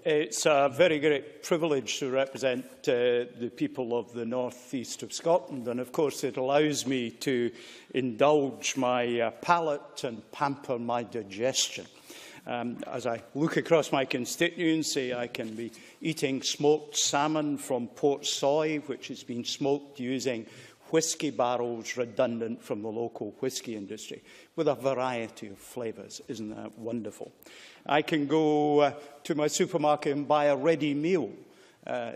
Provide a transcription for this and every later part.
It's a very great privilege to represent the people of the north east of Scotland, and of course it allows me to indulge my palate and pamper my digestion. As I look across my constituency, I can be eating smoked salmon from Port Soy, which has been smoked using whisky barrels redundant from the local whisky industry, with a variety of flavours. Isn't that wonderful? I can go to my supermarket and buy a ready meal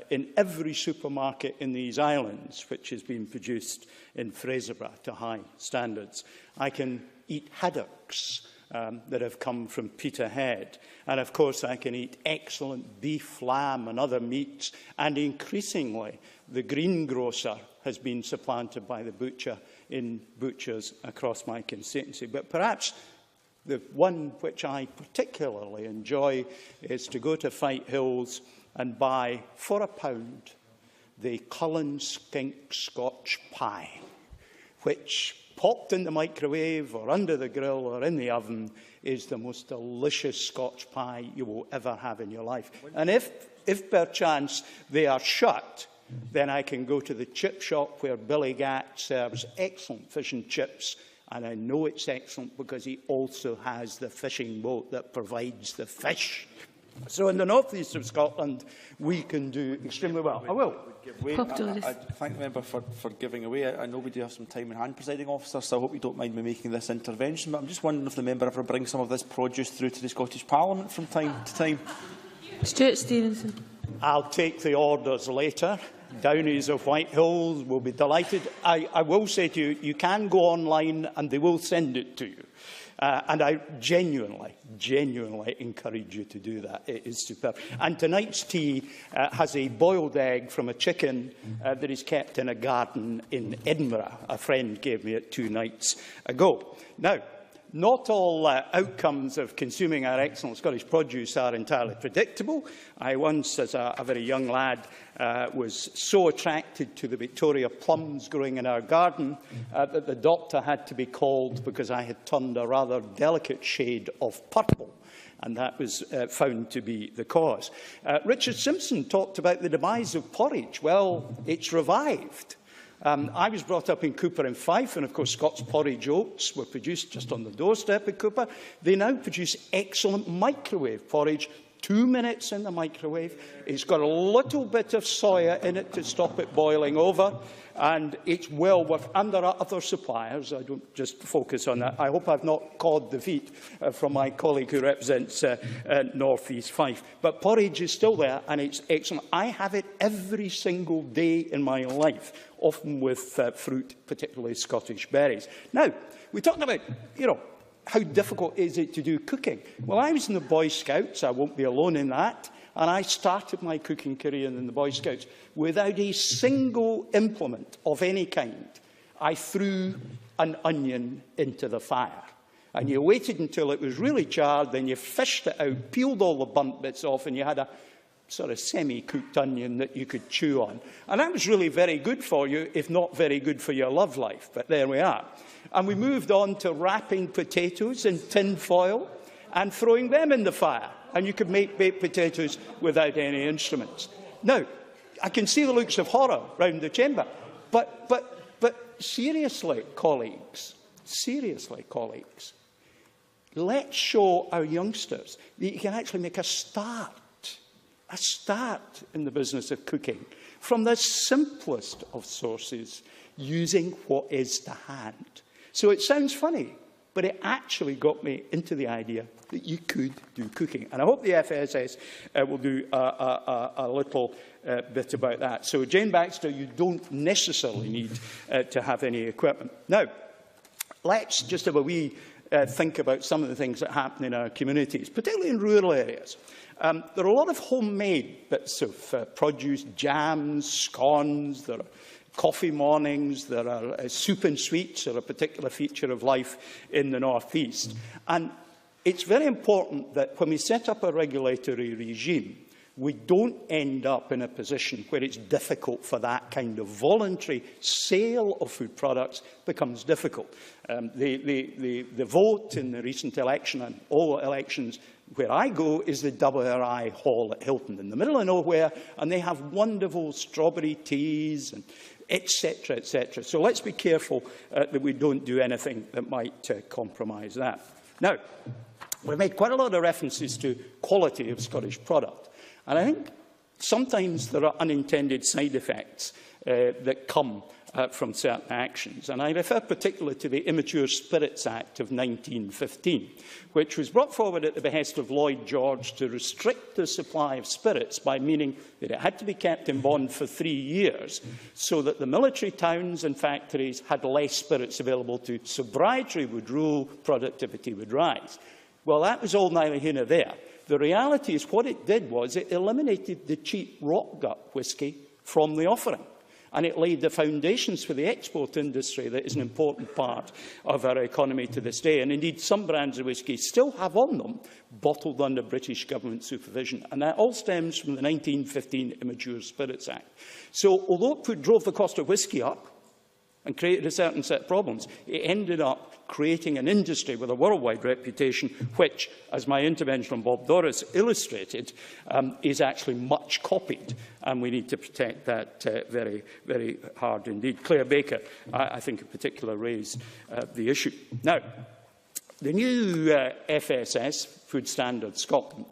in every supermarket in these islands, which has been produced in Fraserburgh to high standards. I can eat haddocks that have come from Peterhead. And of course, I can eat excellent beef, lamb and other meats. And increasingly, the greengrocer has been supplanted by the butcher in butchers across my constituency. But perhaps the one which I particularly enjoy is to go to Fight Hills and buy, for £1, the Cullen Skink Scotch pie, which, popped in the microwave or under the grill or in the oven, is the most delicious Scotch pie you will ever have in your life. And if perchance they are shut, then I can go to the chip shop where Billy Gatt serves excellent fish and chips, and I know it's excellent because he also has the fishing boat that provides the fish. So in the north east of Scotland, we can do extremely well. I will. I thank the member for giving away. I know we do have some time in hand, Presiding Officer, so I hope you don't mind me making this intervention. But I'm just wondering if the member ever brings some of this produce through to the Scottish Parliament from time to time. Stewart Stevenson. I'll take the orders later. Downies of Whitehills will be delighted. I will say to you, you can go online and they will send it to you. And I genuinely encourage you to do that. It is superb. And tonight's tea has a boiled egg from a chicken that is kept in a garden in Edinburgh. A friend gave me it 2 nights ago. Now, not all outcomes of consuming our excellent Scottish produce are entirely predictable. I once, as a very young lad, was so attracted to the Victoria plums growing in our garden that the doctor had to be called because I had turned a rather delicate shade of purple. And that was found to be the cause. Richard Simpson talked about the demise of porridge. Well, it's revived. I was brought up in Cooper and Fife, and of course Scots porridge oats were produced just on the doorstep of Cooper. They now produce excellent microwave porridge, 2 minutes in the microwave. It's got a little bit of soya in it to stop it boiling over, and it's well worth. And there are other suppliers. I don't just focus on that. I hope I've not cawed the feet from my colleague who represents North East Fife. But porridge is still there, and it's excellent. I have it every single day in my life, often with fruit, particularly Scottish berries. Now, we talked about, how difficult is it to do cooking? Well, I was in the Boy Scouts. I won't be alone in that. And I started my cooking career in the Boy Scouts without a single implement of any kind. I threw an onion into the fire. And you waited until it was really charred, then you fished it out, peeled all the burnt bits off, and you had a sort of semi-cooked onion that you could chew on. And that was really very good for you, if not very good for your love life. But there we are. And we moved on to wrapping potatoes in tin foil and throwing them in the fire. And you could make baked potatoes without any instruments. Now, I can see the looks of horror round the chamber. But seriously, colleagues, let's show our youngsters that you can actually make a start in the business of cooking from the simplest of sources, using what is to hand. So it sounds funny, but it actually got me into the idea that you could do cooking. And I hope the FSS will do a little bit about that. So, Jane Baxter, you don't necessarily need to have any equipment. Now, let's just have a wee think about some of the things that happen in our communities, particularly in rural areas. There are a lot of homemade bits of produce, jams, scones, there are coffee mornings, there are soup and sweets are a particular feature of life in the North East. And it's very important that when we set up a regulatory regime, we don't end up in a position where it's difficult for that kind of voluntary sale of food products becomes difficult. The vote in the recent election, and all elections, Where I go is the WRI Hall at Hilton, in the middle of nowhere, and they have wonderful strawberry teas, and etc., etc. So let's be careful that we don't do anything that might compromise that. Now, we've made quite a lot of references to quality of Scottish product, and I think sometimes there are unintended side effects that come from certain actions. And I refer particularly to the Immature Spirits Act of 1915, which was brought forward at the behest of Lloyd George to restrict the supply of spirits by meaning that it had to be kept in bond for 3 years, so that the military towns and factories had less spirits available to. Sobriety would rule, productivity would rise. Well, that was all neither here nor there. The reality is what it did was it eliminated the cheap rock gut whisky from the offering, and it laid the foundations for the export industry that is an important part of our economy to this day. And indeed, some brands of whisky still have on them bottled under British government supervision, and that all stems from the 1915 Immature Spirits Act. So, although it drove the cost of whisky up and created a certain set of problems, it ended up creating an industry with a worldwide reputation, which, as my intervention on Bob Doris illustrated, is actually much copied, and we need to protect that very, very hard indeed. Claire Baker, I think in particular, raised the issue. Now, the new FSS, Food Standards Scotland,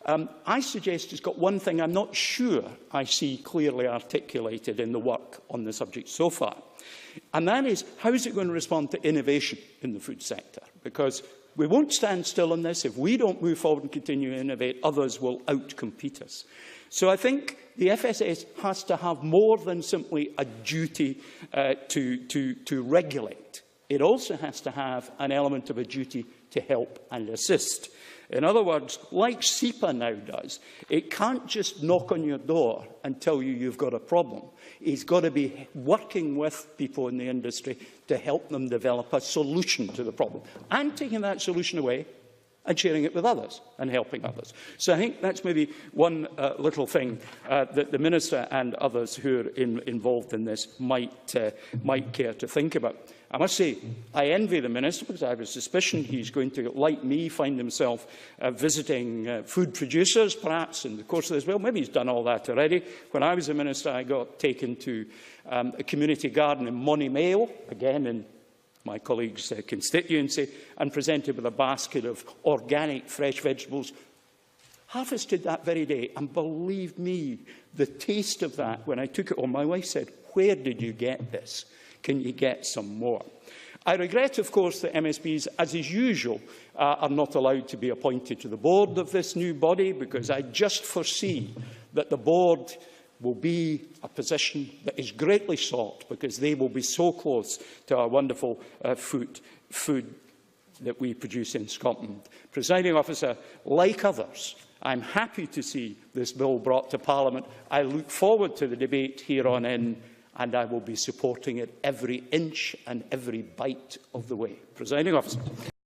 I suggest it's got one thing I'm not sure I see clearly articulated in the work on the subject so far, and that is, how is it going to respond to innovation in the food sector? Because we won't stand still on this. If we don't move forward and continue to innovate, others will outcompete us. So I think the FSS has to have more than simply a duty to regulate. It also has to have an element of a duty to help and assist. In other words, like SEPA now does, it can't just knock on your door and tell you you've got a problem. It's got to be working with people in the industry to help them develop a solution to the problem, and taking that solution away and sharing it with others and helping others. So I think that's maybe one little thing that the Minister and others who are involved in this might care to think about. I must say, I envy the Minister, because I have a suspicion he's going to, like me, find himself visiting food producers, perhaps, in the course of this. Well, maybe he's done all that already. When I was a Minister, I got taken to a community garden in Monimail, again in my colleague's constituency, and presented with a basket of organic fresh vegetables, harvested that very day. And believe me, the taste of that, when I took it home, my wife said, "Where did you get this? Can you get some more?" I regret, of course, that MSPs, as is usual, are not allowed to be appointed to the board of this new body, because I just foresee that the board will be a position that is greatly sought, because they will be so close to our wonderful food that we produce in Scotland. Presiding Officer, like others, I'm happy to see this bill brought to Parliament. I look forward to the debate here on in, and I will be supporting it every inch and every bite of the way. Presiding Officer.